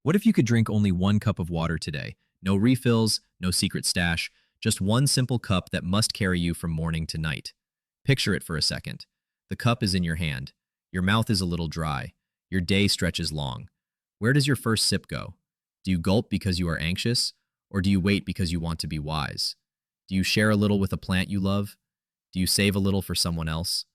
What if you could drink only one cup of water today? No refills, no secret stash, just one simple cup that must carry you from morning to night. Picture it for a second. The cup is in your hand. Your mouth is a little dry. Your day stretches long. Where does your first sip go? Do you gulp because you are anxious? Or do you wait because you want to be wise? Do you share a little with a plant you love? Do you save a little for someone else?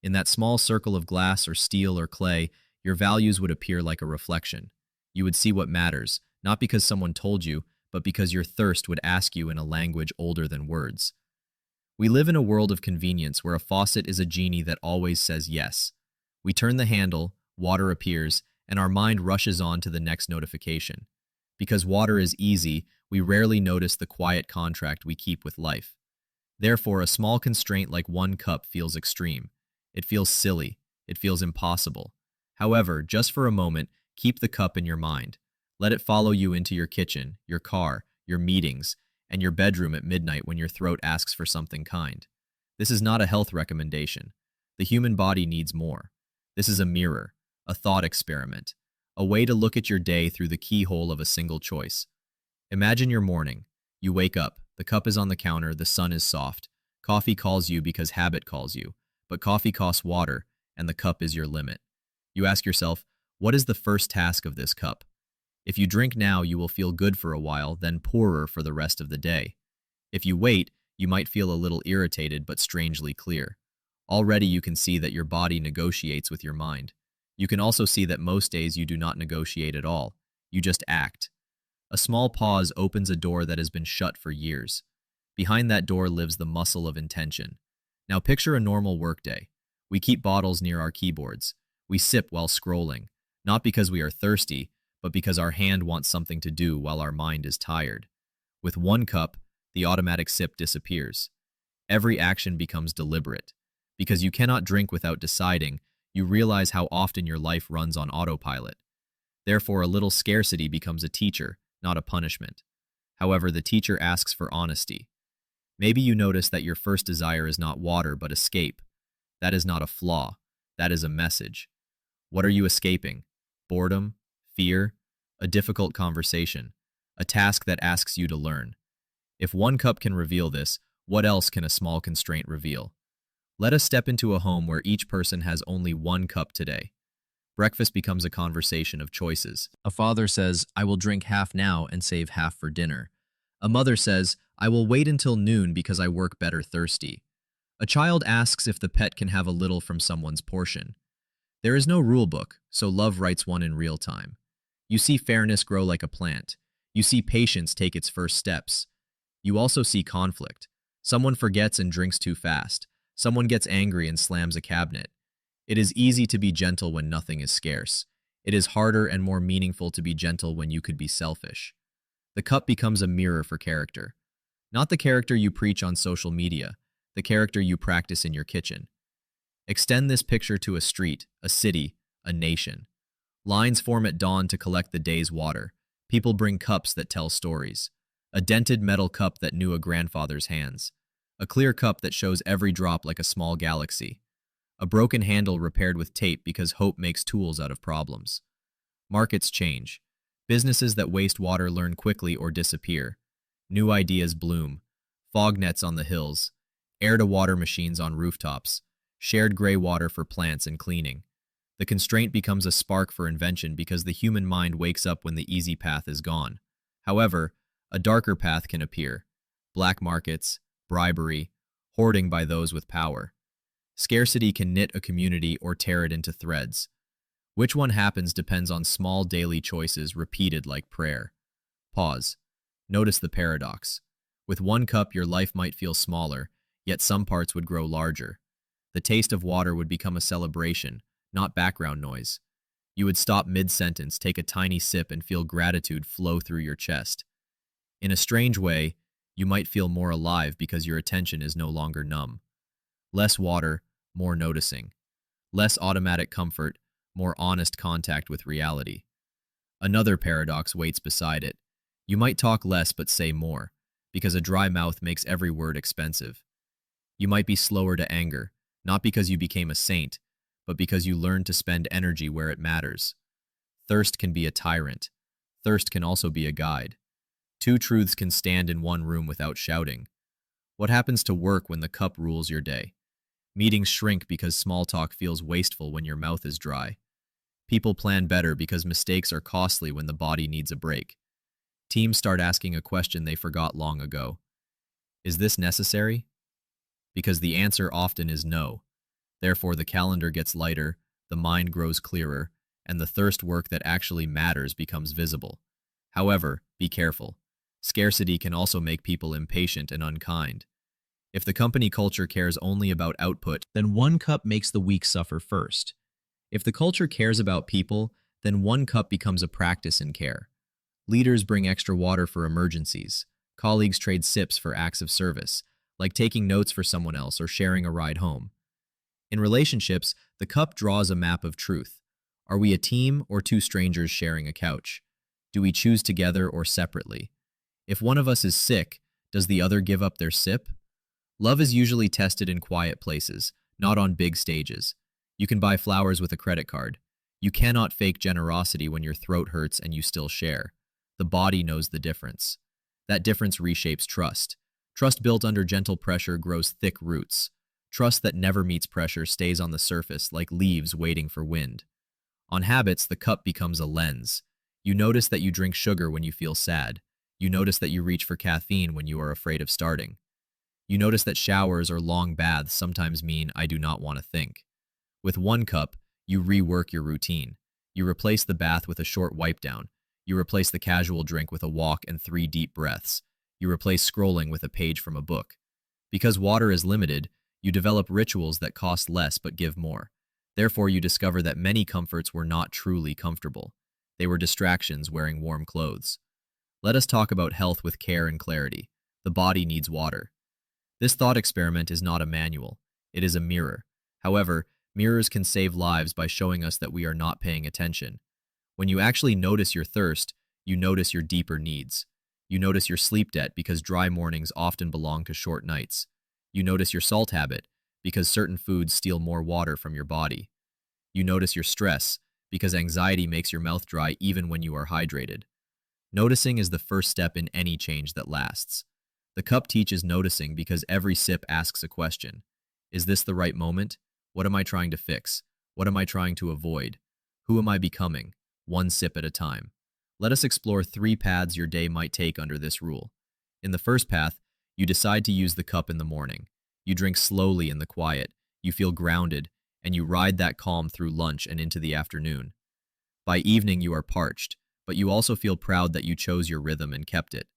In that small circle of glass or steel or clay, your values would appear like a reflection. You would see what matters, not because someone told you, but because your thirst would ask you in a language older than words. We live in a world of convenience where a faucet is a genie that always says yes. We turn the handle, water appears, and our mind rushes on to the next notification. Because water is easy, we rarely notice the quiet contract we keep with life. Therefore, a small constraint like one cup feels extreme. It feels silly. It feels impossible. However, just for a moment, keep the cup in your mind. Let it follow you into your kitchen, your car, your meetings, and your bedroom at midnight when your throat asks for something kind. This is not a health recommendation. The human body needs more. This is a mirror, a thought experiment, a way to look at your day through the keyhole of a single choice. Imagine your morning. You wake up, the cup is on the counter, the sun is soft. Coffee calls you because habit calls you, but coffee costs water, and the cup is your limit. You ask yourself, what is the first task of this cup? If you drink now, you will feel good for a while, then poorer for the rest of the day. If you wait, you might feel a little irritated but strangely clear. Already you can see that your body negotiates with your mind. You can also see that most days you do not negotiate at all. You just act. A small pause opens a door that has been shut for years. Behind that door lives the muscle of intention. Now picture a normal workday. We keep bottles near our keyboards. We sip while scrolling, not because we are thirsty, but because our hand wants something to do while our mind is tired. With one cup, the automatic sip disappears. Every action becomes deliberate. Because you cannot drink without deciding, you realize how often your life runs on autopilot. Therefore, a little scarcity becomes a teacher, not a punishment. However, the teacher asks for honesty. Maybe you notice that your first desire is not water but escape. That is not a flaw. That is a message. What are you escaping? Boredom? Fear? A difficult conversation? A task that asks you to learn? If one cup can reveal this, what else can a small constraint reveal? Let us step into a home where each person has only one cup today. Breakfast becomes a conversation of choices. A father says, I will drink half now and save half for dinner. A mother says, I will wait until noon because I work better thirsty. A child asks if the pet can have a little from someone's portion. There is no rule book, so love writes one in real time. You see fairness grow like a plant. You see patience take its first steps. You also see conflict. Someone forgets and drinks too fast. Someone gets angry and slams a cabinet. It is easy to be gentle when nothing is scarce. It is harder and more meaningful to be gentle when you could be selfish. The cup becomes a mirror for character. Not the character you preach on social media, the character you practice in your kitchen. Extend this picture to a street, a city, a nation. Lines form at dawn to collect the day's water. People bring cups that tell stories. A dented metal cup that knew a grandfather's hands. A clear cup that shows every drop like a small galaxy. A broken handle repaired with tape because hope makes tools out of problems. Markets change. Businesses that waste water learn quickly or disappear. New ideas bloom. Fog nets on the hills. Air-to-water machines on rooftops. Shared gray water for plants and cleaning. The constraint becomes a spark for invention because the human mind wakes up when the easy path is gone. However, a darker path can appear. Black markets, bribery, hoarding by those with power. Scarcity can knit a community or tear it into threads. Which one happens depends on small daily choices repeated like prayer. Pause. Notice the paradox. With one cup, your life might feel smaller, yet some parts would grow larger. The taste of water would become a celebration, not background noise. You would stop mid-sentence, take a tiny sip, and feel gratitude flow through your chest. In a strange way, you might feel more alive because your attention is no longer numb. Less water, more noticing. Less automatic comfort, more honest contact with reality. Another paradox waits beside it. You might talk less but say more, because a dry mouth makes every word expensive. You might be slower to anger, not because you became a saint, but because you learned to spend energy where it matters. Thirst can be a tyrant. thirst can also be a guide. Two truths can stand in one room without shouting. What happens to work when the cup rules your day? Meetings shrink because small talk feels wasteful when your mouth is dry. People plan better because mistakes are costly when the body needs a break. Teams start asking a question they forgot long ago. Is this necessary? Because the answer often is no. Therefore, the calendar gets lighter, the mind grows clearer, and the thirst work that actually matters becomes visible. However, be careful. Scarcity can also make people impatient and unkind. If the company culture cares only about output, then one cup makes the weak suffer first. If the culture cares about people, then one cup becomes a practice in care. Leaders bring extra water for emergencies. Colleagues trade sips for acts of service, like taking notes for someone else or sharing a ride home. In relationships, the cup draws a map of truth. Are we a team or two strangers sharing a couch? Do we choose together or separately? If one of us is sick, does the other give up their sip? Love is usually tested in quiet places, not on big stages. You can buy flowers with a credit card. You cannot fake generosity when your throat hurts and you still share. The body knows the difference. That difference reshapes trust. Trust built under gentle pressure grows thick roots. Trust that never meets pressure stays on the surface like leaves waiting for wind. On habits, the cup becomes a lens. You notice that you drink sugar when you feel sad. You notice that you reach for caffeine when you are afraid of starting. You notice that showers or long baths sometimes mean I do not want to think. With one cup, you rework your routine. You replace the bath with a short wipe down. You replace the casual drink with a walk and 3 deep breaths. You replace scrolling with a page from a book. Because water is limited, you develop rituals that cost less but give more. Therefore, you discover that many comforts were not truly comfortable. They were distractions wearing warm clothes. Let us talk about health with care and clarity. The body needs water. This thought experiment is not a manual. It is a mirror. However, mirrors can save lives by showing us that we are not paying attention. When you actually notice your thirst, you notice your deeper needs. You notice your sleep debt because dry mornings often belong to short nights. You notice your salt habit because certain foods steal more water from your body. You notice your stress because anxiety makes your mouth dry even when you are hydrated. Noticing is the first step in any change that lasts. The cup teaches noticing because every sip asks a question. Is this the right moment? What am I trying to fix? What am I trying to avoid? Who am I becoming? One sip at a time. Let us explore 3 paths your day might take under this rule. In the first path, you decide to use the cup in the morning. You drink slowly in the quiet, you feel grounded, and you ride that calm through lunch and into the afternoon. By evening, you are parched, but you also feel proud that you chose your rhythm and kept it.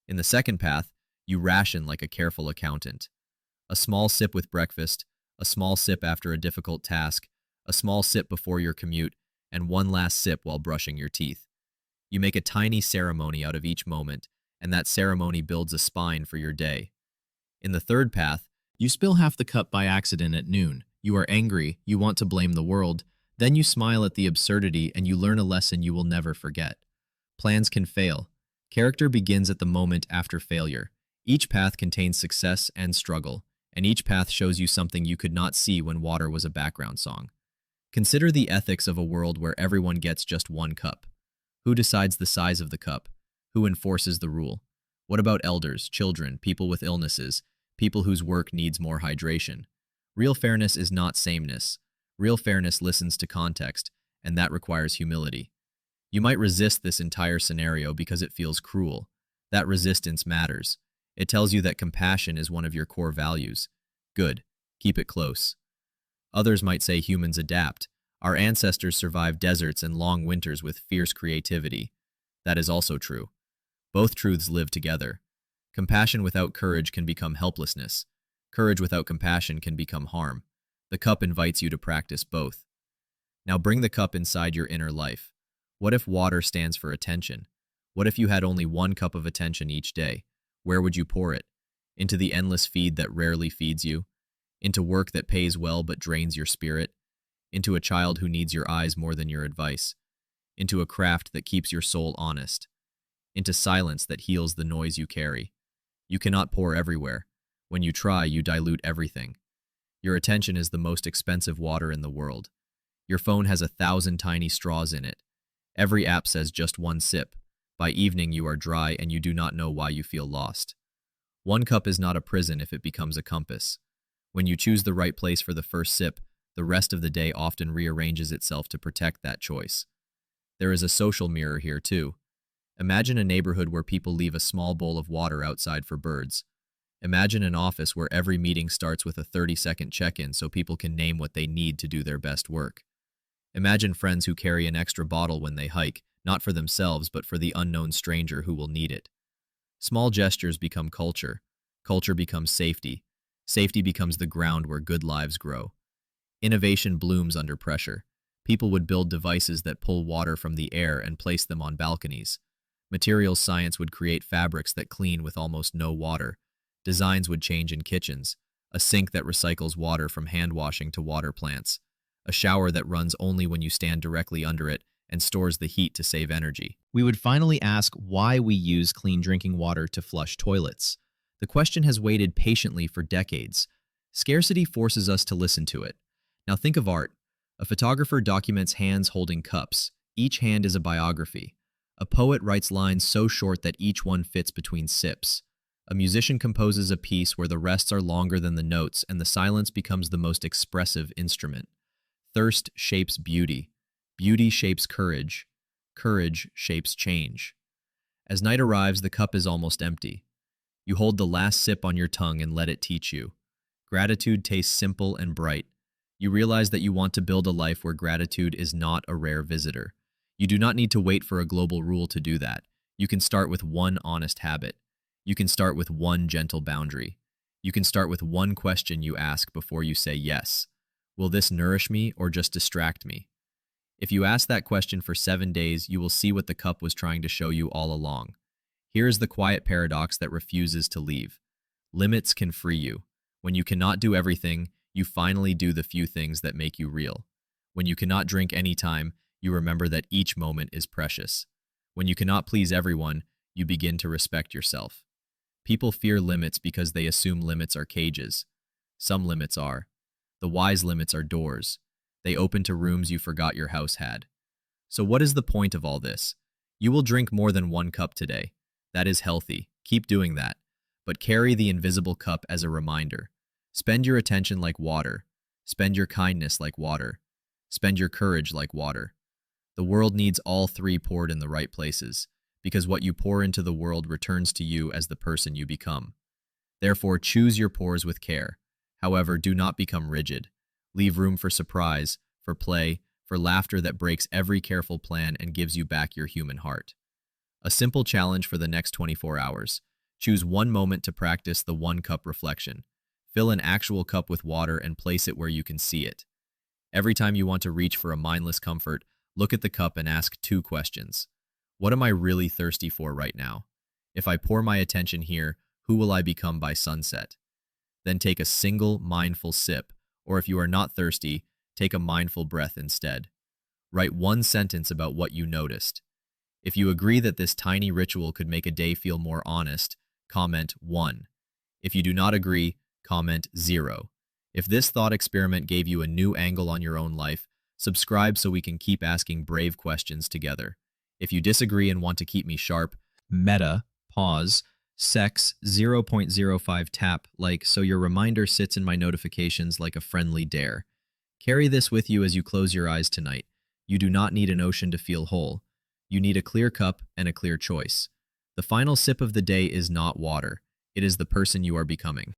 In the second path, you ration like a careful accountant. A small sip with breakfast, a small sip after a difficult task, a small sip before your commute, and one last sip while brushing your teeth. You make a tiny ceremony out of each moment, and that ceremony builds a spine for your day. In the third path, you spill half the cup by accident at noon. You are angry, you want to blame the world, then you smile at the absurdity and you learn a lesson you will never forget. Plans can fail. Character begins at the moment after failure. Each path contains success and struggle, and each path shows you something you could not see when water was a background song. Consider the ethics of a world where everyone gets just one cup. Who decides the size of the cup? Who enforces the rule? What about elders, children, people with illnesses, people whose work needs more hydration? Real fairness is not sameness. Real fairness listens to context, and that requires humility. You might resist this entire scenario because it feels cruel. That resistance matters. It tells you that compassion is one of your core values. Good. Keep it close. Others might say humans adapt. Our ancestors survived deserts and long winters with fierce creativity. That is also true. Both truths live together. Compassion without courage can become helplessness. Courage without compassion can become harm. The cup invites you to practice both. Now bring the cup inside your inner life. What if water stands for attention? What if you had only one cup of attention each day? Where would you pour it? Into the endless feed that rarely feeds you? Into work that pays well but drains your spirit? Into a child who needs your eyes more than your advice? Into a craft that keeps your soul honest? Into silence that heals the noise you carry? You cannot pour everywhere. When you try, you dilute everything. Your attention is the most expensive water in the world. Your phone has 1,000 tiny straws in it. Every app says just one sip. By evening, you are dry and you do not know why you feel lost. One cup is not a prison if it becomes a compass. When you choose the right place for the first sip, the rest of the day often rearranges itself to protect that choice. There is a social mirror here, too. Imagine a neighborhood where people leave a small bowl of water outside for birds. Imagine an office where every meeting starts with a 30-second check-in so people can name what they need to do their best work. Imagine friends who carry an extra bottle when they hike, not for themselves but for the unknown stranger who will need it. Small gestures become culture. Culture becomes safety. Safety becomes the ground where good lives grow. Innovation blooms under pressure. People would build devices that pull water from the air and place them on balconies. Materials science would create fabrics that clean with almost no water. Designs would change in kitchens. A sink that recycles water from hand washing to water plants. A shower that runs only when you stand directly under it and stores the heat to save energy. We would finally ask why we use clean drinking water to flush toilets. The question has waited patiently for decades. Scarcity forces us to listen to it. Now think of art. A photographer documents hands holding cups. Each hand is a biography. A poet writes lines so short that each one fits between sips. A musician composes a piece where the rests are longer than the notes and the silence becomes the most expressive instrument. Thirst shapes beauty. Beauty shapes courage. Courage shapes change. As night arrives, the cup is almost empty. You hold the last sip on your tongue and let it teach you. Gratitude tastes simple and bright. You realize that you want to build a life where gratitude is not a rare visitor. You do not need to wait for a global rule to do that. You can start with one honest habit. You can start with one gentle boundary. You can start with one question you ask before you say yes. Will this nourish me or just distract me? If you ask that question for 7 days, you will see what the cup was trying to show you all along. Here is the quiet paradox that refuses to leave. Limits can free you. When you cannot do everything, you finally do the few things that make you real. When you cannot drink any time, you remember that each moment is precious. When you cannot please everyone, you begin to respect yourself. People fear limits because they assume limits are cages. Some limits are. The wise limits are doors. They open to rooms you forgot your house had. So what is the point of all this? You will drink more than one cup today. That is healthy. Keep doing that. But carry the invisible cup as a reminder. Spend your attention like water. Spend your kindness like water. Spend your courage like water. The world needs all three poured in the right places, because what you pour into the world returns to you as the person you become. Therefore, choose your pours with care. However, do not become rigid. Leave room for surprise, for play, for laughter that breaks every careful plan and gives you back your human heart. A simple challenge for the next 24 hours. Choose one moment to practice the one cup reflection. Fill an actual cup with water and place it where you can see it. Every time you want to reach for a mindless comfort, look at the cup and ask 2 questions. What am I really thirsty for right now? If I pour my attention here, who will I become by sunset? Then take a single mindful sip, or if you are not thirsty, take a mindful breath instead. Write one sentence about what you noticed. If you agree that this tiny ritual could make a day feel more honest, comment 1. If you do not agree, comment 0. If this thought experiment gave you a new angle on your own life, subscribe so we can keep asking brave questions together. If you disagree and want to keep me sharp, meta, pause, sex 0.05 tap like so your reminder sits in my notifications like a friendly dare. Carry this with you as you close your eyes tonight. You do not need an ocean to feel whole. You need a clear cup and a clear choice. The final sip of the day is not water. It is the person you are becoming.